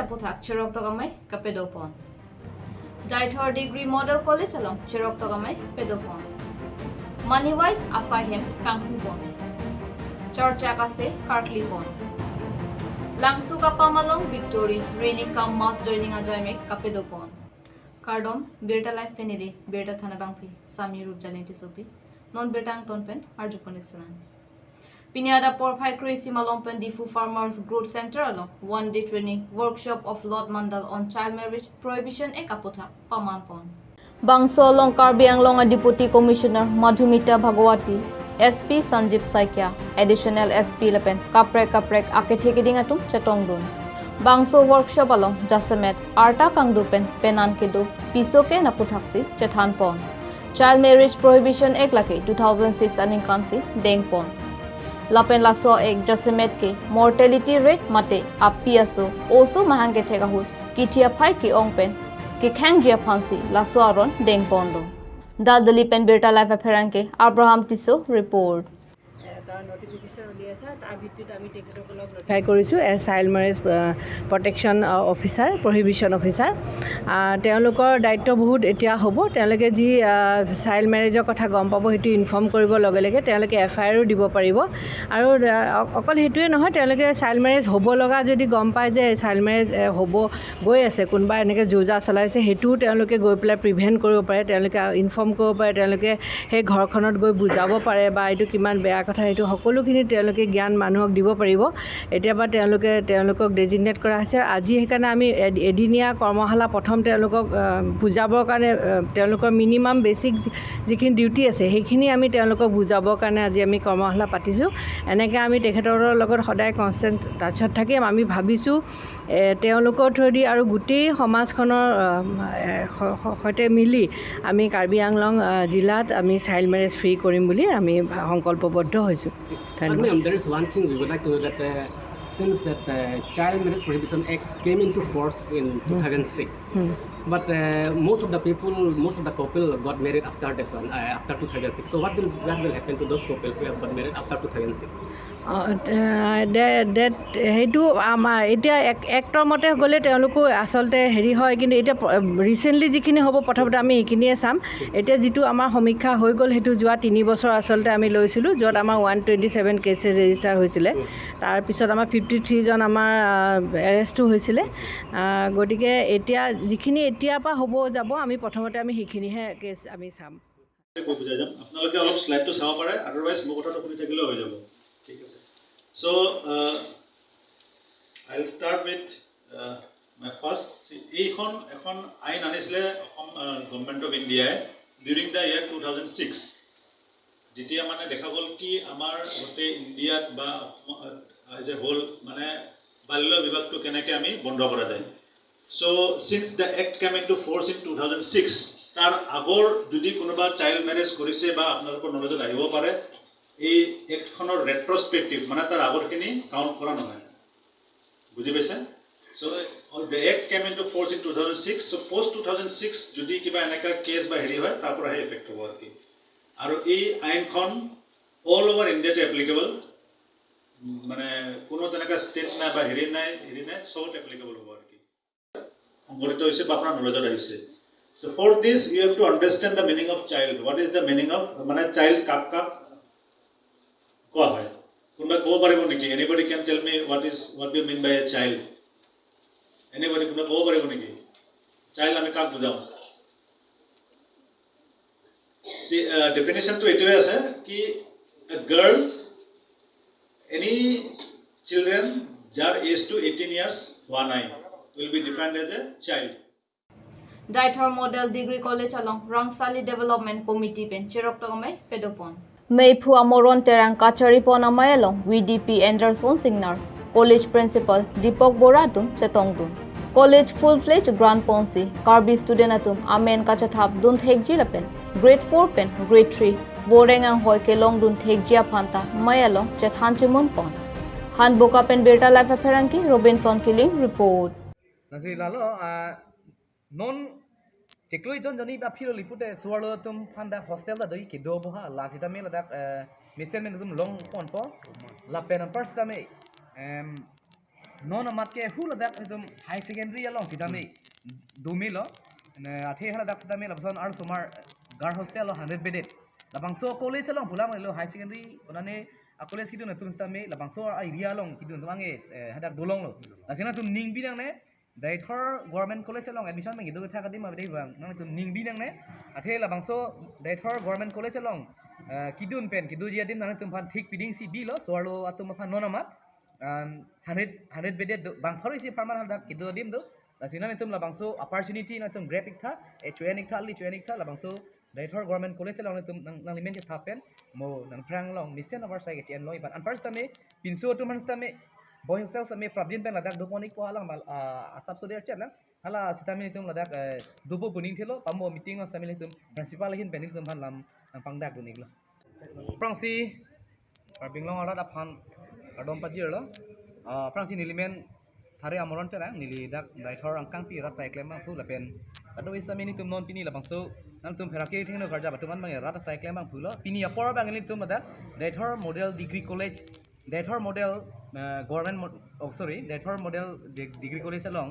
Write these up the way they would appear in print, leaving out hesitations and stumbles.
aphuthak cheroktok amei kepado. Deithor Degree Model College along cheroktok amei padopon. Money-wise asaihem kangpu. Charchak ase karkli. Langtuk Apam along Victory, raining come mass joining ajaimek kepado. Kardom, Birta life penidi, Birta thanabangpi, Sami Rup Jalenti Sopi, non Birtang Tonpen, Arjuponixanan. Pinyada Porpai Crazy Malompen Difu Farmers Growth Center along, 1-day training, workshop of Lord Mandal on child marriage, prohibition e aphuthak, pamanpon. Bangso along Karbiang long a Deputy Commissioner Madhumita Bhagwati, SP Sanjeev Saikya, additional SP Lepen, Kaprek Aketikiding atum Chetongdun. Bangso workshop along Jasemet, Arta Kangdupen, Penankidu, Pisoke Naputhaksi, Chethanpon. Child marriage prohibition ek lake 2006 aninkansi, Dengpon. Lapen laso ek Jasemet ke mortality rate mate apiaso, also mahange tegahul, Kitia Pai ki ongpen, Kikangia Pansi, Laso Aron, Dengpondo. Daldalipen Birta Life Appearanke, Abraham Tiso report. Notify কৰিছোঁ as child marriage protection officer prohibition officer তেওঁলোকৰ দায়িত্ব বহুত এতিয়া হ'ব তেওঁলোকে যি child মেৰেজৰ কথা গম পাব সেইটো ইনফৰ্ম কৰিব লগে লগে তেওঁলোকে এফআইআৰো দিব পাৰিব আৰু অকল সেইটোৱে নহয় তেওঁলোকে চাইল্ড মেৰেজ হ'ব লগা যদি গম পায় যে চাইল্ড মেৰেজ হ'ব গৈ আছে কোনোবা এনেকৈ যোজা চলাইছে সেইটোও তেওঁলোকে গৈ পেলাই প্ৰিভেণ্ট কৰিব পাৰে তেওঁলোকে ইনফৰ্ম কৰিব পাৰে তেওঁলোকে সেই ঘৰখনত গৈ বুজাব পাৰে বা এইটো কিমান বেয়া কথা এইটো সকলোখিনি তেওঁলোকে জ্ঞান মানুহক দিব পাৰিব এতিয়াবা তেওঁলোকক ডেজিগনেট কৰা হৈছে আজি সেইকাৰণে আমি এদিনীয়া কৰ্মশালা প্ৰথম তেওঁলোকক বুজাবৰ কাৰণে তেওঁলোকৰ মিনিমাম বেছিক যিখিনি ডিউটি আছে সেইখিনি আমি তেওঁলোকক বুজাবৰ কাৰণে আজি আমি কৰ্মশালা পাতিছোঁ এনেকৈ আমি তেখেতৰ লগত সদায় কনষ্টেণ্ট টাচত থাকিম আমি ভাবিছোঁ তেওঁলোকৰ থ্ৰুদি আৰু গোটেই সমাজখনৰ সৈতে মিলি আমি কাৰ্বি আংলং জিলাত আমি চাইল্ড মেৰেজ ফ্ৰী কৰিম বুলি আমি সংকল্পবদ্ধ হৈছোঁ There is one thing we would like to know that since that Child Marriage Prohibition Act came into force in 2006, but most of the couple got married after that one, after 2006. So what will happen to those couple who have got married after 2006? সেইটো আমাৰ এতিয়া actor মতে গ'লে তেওঁলোকো আচলতে হেৰি হয় কিন্তু এতিয়া ৰিচেণ্টলি যিখিনি হ'ব প্ৰথমতে আমি এইখিনিয়ে চাম এতিয়া যিটো আমাৰ সমীক্ষা হৈ গ'ল সেইটো যোৱা 3 বছৰ আচলতে আমি লৈছিলোঁ য'ত আমাৰ 127 কেছেছ ৰেজিষ্টাৰ হৈছিলে তাৰপিছত আমাৰ 53 জন আমাৰ এৰেষ্টো হৈছিলে গতিকে এতিয়া যিখিনি এতিয়াৰ পৰা হ'ব যাব আমি প্ৰথমতে আমি সেইখিনিহে কেছ আমি চাম বুজাই যাম আপোনালোকে অলপ স্লাইডটো চাব পাৰে আদাৰৱাইজ মোৰ কথাটো শুনি থাকিলেও হৈ যাব ঠিক আছে so I'll start with my first এখন আইন আনিছিলে অসম গভৰ্ণমেণ্ট অফ ইণ্ডিয়াই ডিউৰিং দ্য ইয়াৰ 2006 যেতিয়া মানে দেখা গ'ল কি আমাৰ গোটেই ইণ্ডিয়াত বা এজ এ হোল মানে বাল্য বিবাহটো কেনেকৈ আমি বন্ধ কৰা যায় so since the act came into force in 2006 তাৰ আগৰ যদি কোনোবা চাইল্ড মেৰেজ কৰিছে বা আপোনালোকৰ নলেজত আহিব পাৰে এই এক্টখনৰ ৰেট্ৰস্পেক্টিভ মানে তাৰ আগৰখিনি কাউণ্ট কৰা নহয় বুজি পাইছে so the act came into force in 2006 so post 2006 যদি কিবা এনেকা কেছ বা হেৰি হয় তাৰ পৰা হে এফেক্ট হ'ব আৰু এই আইনখন অল ওভাৰ ইণ্ডিয়াতে এপ্লিকেবল মানে কোনো তেনেকা ষ্টেট নাই বা হেৰি নাই সবত এপ্লিকেবল হ'ব সংগঠিত হৈছে বা আপোনাৰ নলেজত আহিছে so for this you have to understand the meaning of child what is the meaning of মানে child কাক কোৱা হয় কোনোবা ক'ব পাৰিব নেকি anybody can tell me what do you mean by a child anybody কোনোবা ক'ব পাৰিব নেকি child আমি কাক বুজাও see definition to এটোৱে আছে কি a girl any children যাৰ age to 18 years হোৱা নাই will be defined as a child Deithor Model Degree College along Rangsali Development Committee pen cheroktok amei padopon Meipu Amoron Terang Kacharipon amai along VDP Anderson Signar College Principal Deepok Boratum Chetongdun College full-fledged Grand Ponsi Karbi student atum Amen Kachathap Dun Thekji Lapen Grade 4 pen Grade 3 Borengang Hoike Long Dun Thekjia Phanta Mayalong Chethanchimun Pon Han Boka pen Birta Life Appearanki Robinson Killing report Nasi lalo non Ceklu John Johnny Appeal Lipute Swallotum Panda Hostel the Kidoboha Lasita Mela that Misselmentum Long Ponpo La Pen and Perstame non amat ke hula dak nitum high secondary along sidame dumilo na athe hala dak sidame labson ar sumar gar hostel 100 bedded labang so college along pulang lo high secondary onane a college kitu natum sidame labang so area along kitu tumange hadak dolong lo lasina tum ning binang ne Deithor government college along admission mang itu tha kadim abdei bang nang tum ning binang ne athe labang so Deithor government college along kidun pen kidu jiadim nang tum phan thik piding si bilo soalo atum phan non amat 100 bedded bang khori si farman halda kido dim do lasina nitum labang so opportunity na tum graphic tha e training tha labang so Deithor government college long nitum nang limen ke thapen mo nang prang long mission over sai ke chen loi ban an first time pinso tu man stame boy hostel same pravin pen ladak doponik ko alang mal asap so der chen lang hala sitami nitum ladak dubo buning thelo pambo meeting no same nitum principal hin pen nitum ban lam pangdak dunik lo prangsi parbing long ala da phan adom pajir lo prangsi nilimen thare amoron tera nili dak Deithor angkang pi rat sai klem bang phu la pen ado isami ni tum non pini la bang so nang tum ferake thing no garja batuman bang rat sai klem bang phu lo pini apor bang ni tum da Deithor model degree college Deithor model government Deithor model degree college along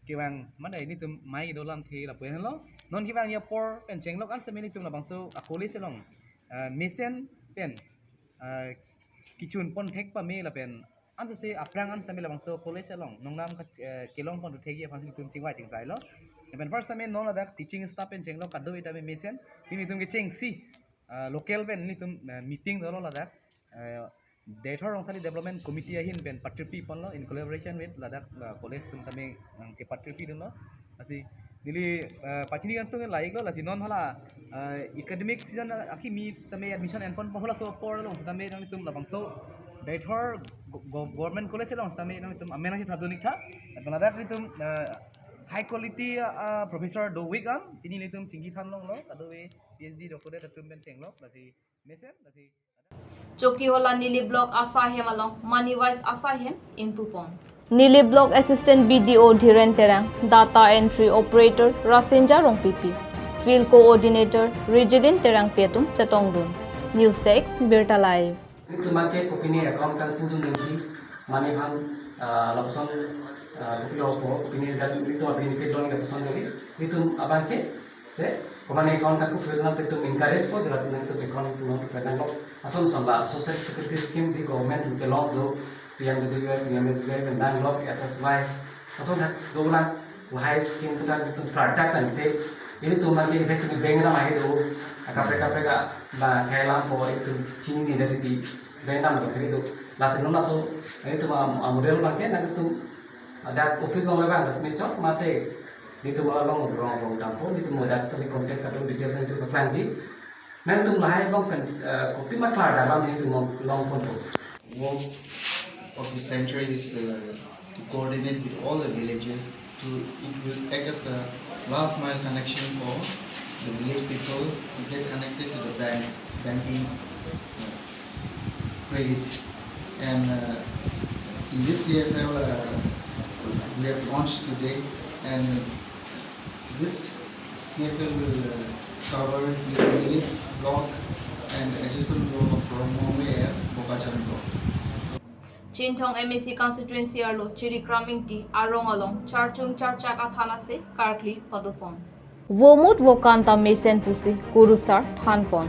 ki bang man dai ni tum mai do lam the la pen lo non ki bang ya por pen cheng lok an sami ni tum la bang so a college along mission pen kichun pon thek pa me la pen an se aprang an sami la bang so college along nongnam kelong pon thegi phan tum chingwai chingsai lo pen first time non la dak teaching staff pen cheng lo kaddo ita me mission ni tum ke cheng si local pen ni tum meeting do lo la dak Deithor Rongsali Development Committee ahin pen patripi pon lo in collaboration with ladak college tum tame nang che patripi dun lo asi nili pachini kan tung laik lo lasi non hala academic season aki mi tame admission and pon hola so por lo tame nang tum labang so Deithor government college long tame nang tum amena si thadunik tha ladak ni tum high quality professor do week an tini ni tum chingki than long lo kadowe PhD doctorate tum ben cheng lo lasi mesen lasi Choki hola Nili Block asaihem along money wise asaihem impupon. Nili Block Assistant BDO Dhiren Terang, Data Entry Operator Rasenja Rongpipi, Field Coordinator Rigidin Terang Petum Chatongdun. News Text Birta Live. Itu market opini account kan pudun nengsi money van lapson opini opo opini dan itu benefit dong lapson jadi itu abang ke se Pemane account kan pudun nanti itu encourage ko jelas nanti itu account itu nanti kan lo asal sambal social security scheme di government ke law do PMJJ dan bank lock SSY asal dah dolan wahai scheme itu kan itu Charchak kan ini tuh nanti kita itu bank nama itu mereka bah kailan po itu cini dari di bank nama itu langsung nona so itu model bangke nanti itu ada office orang bang resmi cok mate itu malah long tampo itu mau datang tapi kontak kado detail itu kelanji nanti itu lahir long kan kopi masalah dalam itu mau long pun work of the center is to coordinate with all the villages it will take us a last mile connection for the village people to get connected to the banking credit and in this CFL we have launched today and this CFL will cover the village block and adjacent block of Promome and Bokachan block. Chintong MAC constituency arlo Chirikraming ti arong along Charchak athana se karkli padopon. Womut wokanta mesen pusi kurusar thanpon.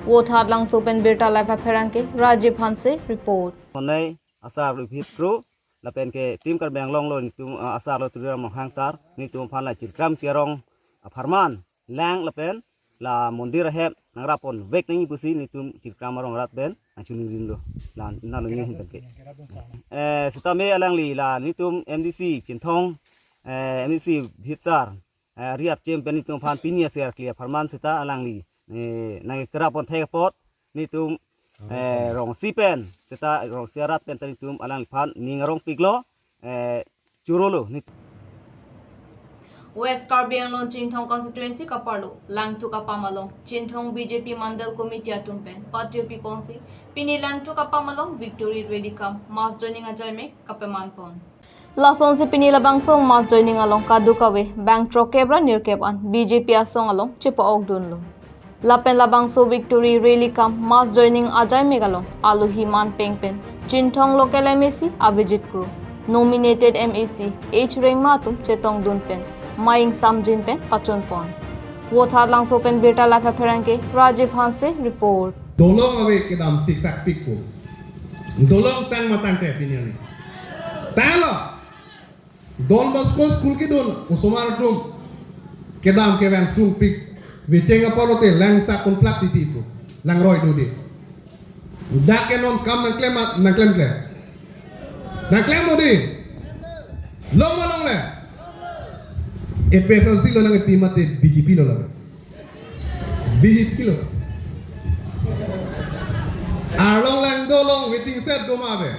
Wothat lang sopen Birta live pheranke Rajiv Hanse report. Monai asar repeat pro lapen ke tim kar bang long lo ni tum asar lo turam hang sar ni tum phan la Chirkram kerong farman lang lapen la mondir heb nangrapon vek ngi pusi ni tum Chirkram rong rat ben achuni rindo lan na lo ngi hin ke sitame alang li la ni tum MDC Chintong MDC Bhitsar riat chem ben ni tum phan pinia ser clear farman sita alang li nang kerapon thek pot ni tum rong sipen seta rong siarat pen tani tum alang phan ningarong piglo churolo ni West Karbi Anglong Chintong constituency kapalo Langtuk Apam along Chintong BJP Mandal Committee atumpen Patripi Ponsi Pini Langtuk Apam along Victory Ready Come Mass Joining ajaimek kapeman pon Lason si Pini labang song Mass Joining along Kadukawe Bank Trokebra near Kepan BJP asong along Chipa Ogdunlo Lapen labang so victory really come mass joining ajaimek along aluhi man pengpen Chintong local MAC Abhijit Crew nominated MAC H Reng Matum Chetong Dunpen Maing Samjin Pen Pachon Pon Wothar lang so pen Birta Life Ferranke Rajiv Hanse report Dolong awe kedam siksak pikku. Dolong tang matang te opinion ni. Talo. Don Bosco school ki don usumar tum kedam ke van sung pik vichenga polote lang sa kumplak di tipu lang roy dudi. Da ke non kam na klem dudi. Long le. E pesan silo nang timate BJP lo la. BJP lo. Arlong lang dolong waiting set do mabe.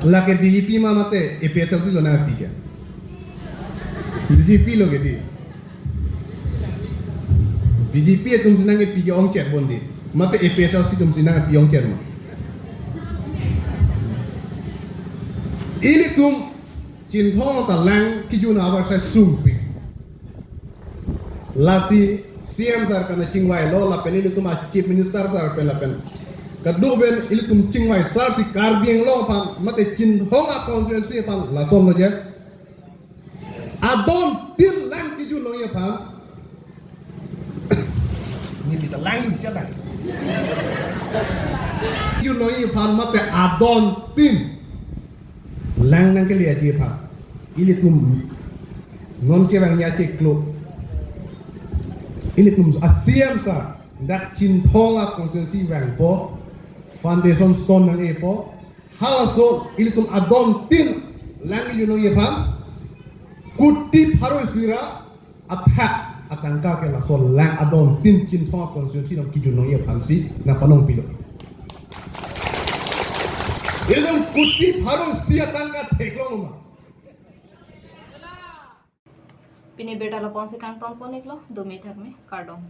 Lake BJP mamate EPSLC lo na pika. BJP lo gedi. BJP tum sinang pika ongket bondi. Mate EPSLC tum sinang pi ongket ma. Ini tum cintong ta lang kijuna awar sa sumpi. Lasi CM sar kana chingwai lo la pen ini tum chief minister sar pen la pen. Kadu ben ini tum chingwai sar si karbieng lo pan mate chin honga constituency pan la som lo je. Adon tin lang kiju lo ye pan. Ni bita lang je ba. Kiju lo ye pan mate adon tin lang nang ke liya je pan. Ini tum non ke bang ya cek klo. Ini tum asiam sa dak chin honga constituency bang po. Foundation stone nang epo halaso ilitum adon tin langi yuno yepam kuti paro sira attack atangka ke laso lang adon tin chin thong constituency nang kijuno yepam si na panong pilo ilitum kuti paro si atangka theklong ma Pini Birta la ponse kang ton poneklo 2 minute में कार्डों